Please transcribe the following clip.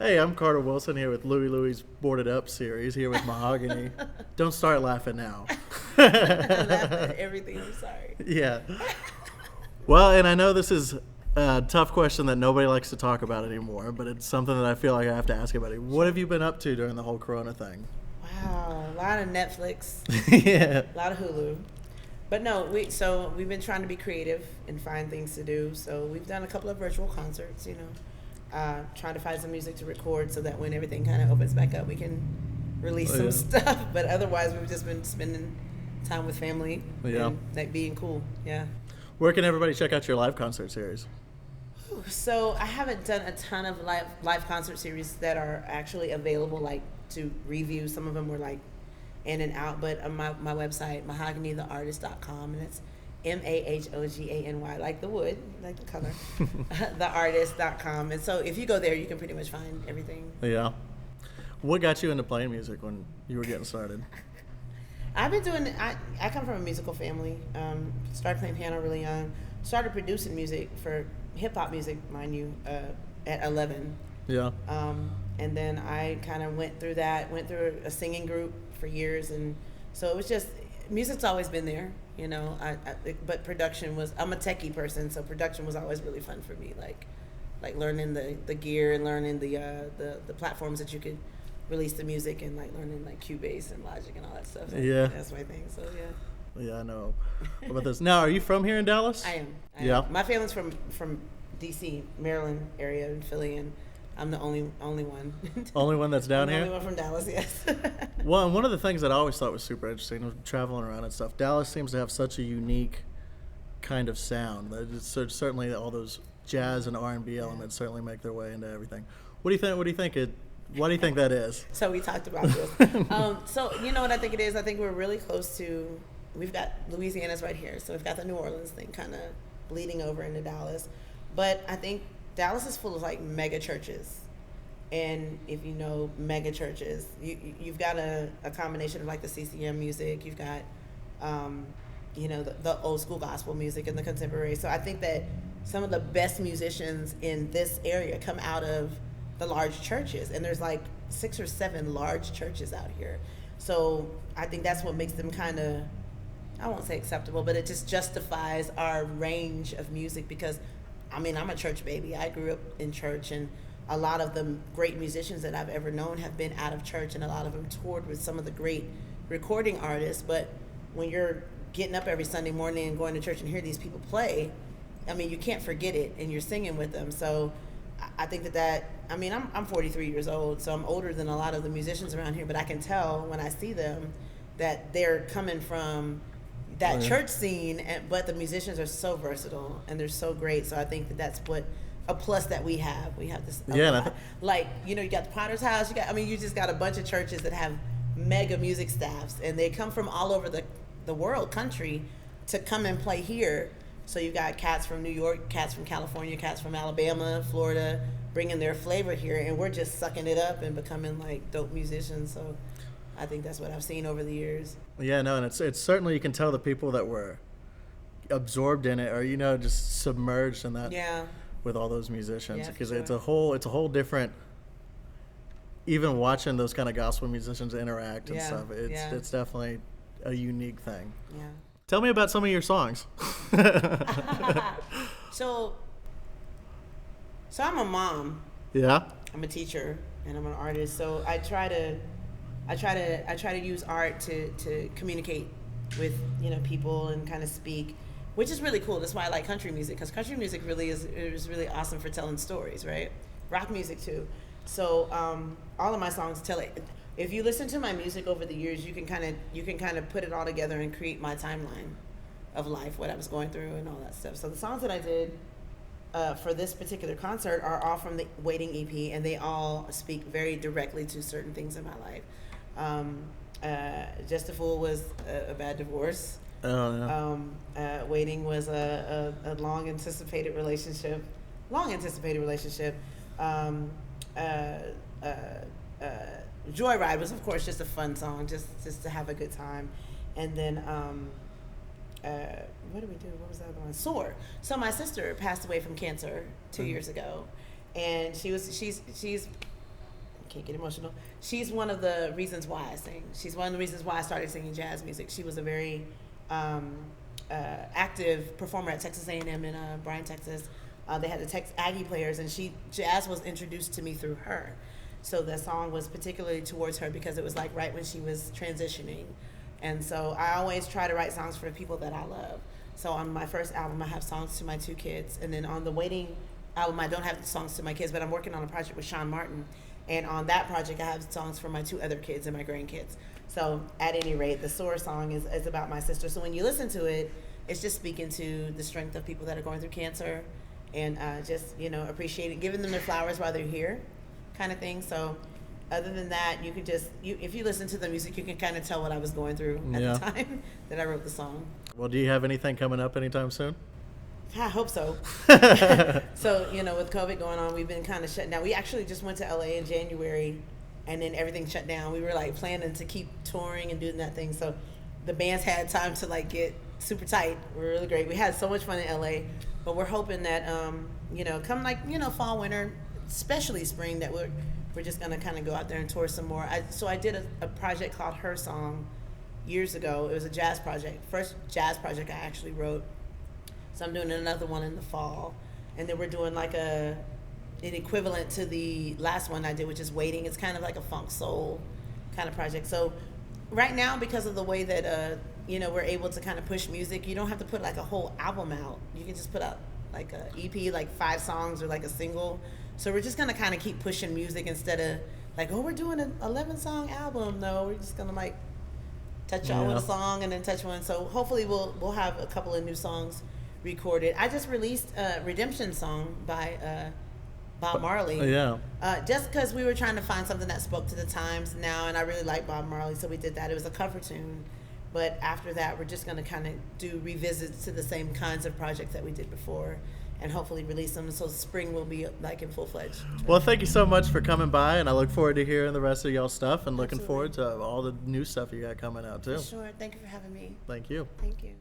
Hey, I'm Carter Wilson here with Louie's Boarded Up series here with Mahogany. Don't start laughing now. I laughed at everything. I'm sorry. Yeah. Well, and I know this is a tough question that nobody likes to talk about anymore, but it's something that I feel like I have to ask everybody. What have you been up to during the whole Corona thing? Wow, a lot of Netflix, Yeah. a lot of Hulu. But no, we've been trying to be creative and find things to do. So we've done a couple of virtual concerts, trying to find some music to record so that when everything kind of opens back up, we can release some stuff. But otherwise, we've just been spending time with family and that being cool. Yeah. Where can everybody check out your live concert series? So I haven't done a ton of live concert series that are actually available, like to review. Some of them were like in and out, but on my website, mahoganytheartist.com, and it's Mahogany, like the wood, like the color, theartist.com. And so if you go there, you can pretty much find everything. Yeah. What got you into playing music when you were getting started? I've been doing, I come from a musical family. Started playing piano really young. Started producing music for hip-hop music, mind you, at 11. Yeah. And then I kind of went through a singing group for years. And so it was just, music's always been there, but production was, I'm a techie person, so production was always really fun for me. Like learning the gear and learning the platforms that you could release the music, and like learning like Cubase and Logic and all that stuff. Yeah. That's my thing, so yeah. Yeah, I know about this. Now, are you from here in Dallas? I am. Yeah. My family's from D.C., Maryland area, and Philly, and I'm the only one. Only one that's down I'm here? the only one from Dallas, yes. Well, and one of the things that I always thought was super interesting, traveling around and stuff, Dallas seems to have such a unique kind of sound. Certainly all those jazz and R&B elements certainly make their way into everything. What do you think? Why do you think that is? So we talked about this. So you know what I think it is? I think we're really close to, we've got Louisiana's right here, so we've got the New Orleans thing kind of bleeding over into Dallas. But I think Dallas is full of like mega churches. And if you know mega churches, you've got a combination of like the CCM music, you've got, the old school gospel music and the contemporary. So I think that some of the best musicians in this area come out of the large churches, and there's like 6 or 7 large churches out here. So I think that's what makes them kind of, I won't say acceptable, but it just justifies our range of music, because I'm a church baby. I grew up in church, and a lot of the great musicians that I've ever known have been out of church, and a lot of them toured with some of the great recording artists. But when you're getting up every Sunday morning and going to church and hear these people play, you can't forget it, and you're singing with them. So I think I'm 43 years old, so I'm older than a lot of the musicians around here, but I can tell when I see them that they're coming from that church scene, but the musicians are so versatile and they're so great. So I think that that's what a plus that we have. We have this, you got the Potter's House, you just got a bunch of churches that have mega music staffs, and they come from all over the world, country, to come and play here. So you got cats from New York, cats from California, cats from Alabama, Florida, bringing their flavor here, and we're just sucking it up and becoming like dope musicians. So I think that's what I've seen over the years. Yeah, no, and it's certainly, you can tell the people that were absorbed in it, or just submerged in that. Yeah. With all those musicians, because sure. it's a whole different. Even watching those kind of gospel musicians interact and stuff, it's definitely a unique thing. Yeah. Tell me about some of your songs. So I'm a mom. Yeah. I'm a teacher, and I'm an artist. So I try to use art to communicate with people and kind of speak, which is really cool. That's why I like country music, because country music really is really awesome for telling stories, right? Rock music too. So all of my songs tell it. If you listen to my music over the years, you can kind of put it all together and create my timeline of life, what I was going through and all that stuff. So the songs that I did for this particular concert are all from the Waiting EP, and they all speak very directly to certain things in my life. Just a Fool was a bad divorce. Oh, yeah. Waiting was a long anticipated relationship. Joyride was, of course, just a fun song, just to have a good time. And then what did we do? What was the other one? Soar. So my sister passed away from cancer 2 years ago, and she's can't get emotional. She's one of the reasons why I sing. She's one of the reasons why I started singing jazz music. She was a very active performer at Texas A&M in Bryan, Texas. They had the Texas Aggie players, and jazz was introduced to me through her. So the song was particularly towards her because it was like right when she was transitioning. And so I always try to write songs for the people that I love. So on my first album, I have songs to my 2 kids. And then on the Waiting album, I don't have songs to my kids, but I'm working on a project with Sean Martin. And on that project, I have songs for my 2 other kids and my grandkids. So at any rate, the Soar song is about my sister. So when you listen to it, it's just speaking to the strength of people that are going through cancer and just, appreciating, giving them their flowers while they're here kind of thing. So other than that, you could just, if you listen to the music, you can kind of tell what I was going through at the time that I wrote the song. Well, do you have anything coming up anytime soon? I hope so. So, with COVID going on, we've been kind of shut down. We actually just went to LA in January, and then everything shut down. We were like planning to keep touring and doing that thing. So the bands had time to like get super tight. We're really great. We had so much fun in LA, but we're hoping that, come like, fall, winter, especially spring, that we're just going to kind of go out there and tour some more. So I did a project called Her Song years ago. It was a jazz project. First jazz project I actually wrote. So I'm doing another one in the fall. And then we're doing like an equivalent to the last one I did, which is Waiting. It's kind of like a funk soul kind of project. So right now, because of the way that, we're able to kind of push music, you don't have to put like a whole album out. You can just put out like a EP, like 5 songs or like a single. So we're just going to kind of keep pushing music instead of like, we're doing an 11-song album. No, we're just going to like touch y'all with a song and then touch one. So hopefully we'll have a couple of new songs recorded. I just released a Redemption song by Bob Marley. Just because we were trying to find something that spoke to the times now, and I really like Bob Marley, so we did that. It was a cover tune. But after that, we're just going to kind of do revisits to the same kinds of projects that we did before, and hopefully release them so spring will be like in full-fledged. Well, thank you so much for coming by, and I look forward to hearing the rest of y'all's stuff, and looking forward to all the new stuff you got coming out too. For sure. Thank you for having me. Thank you. Thank you.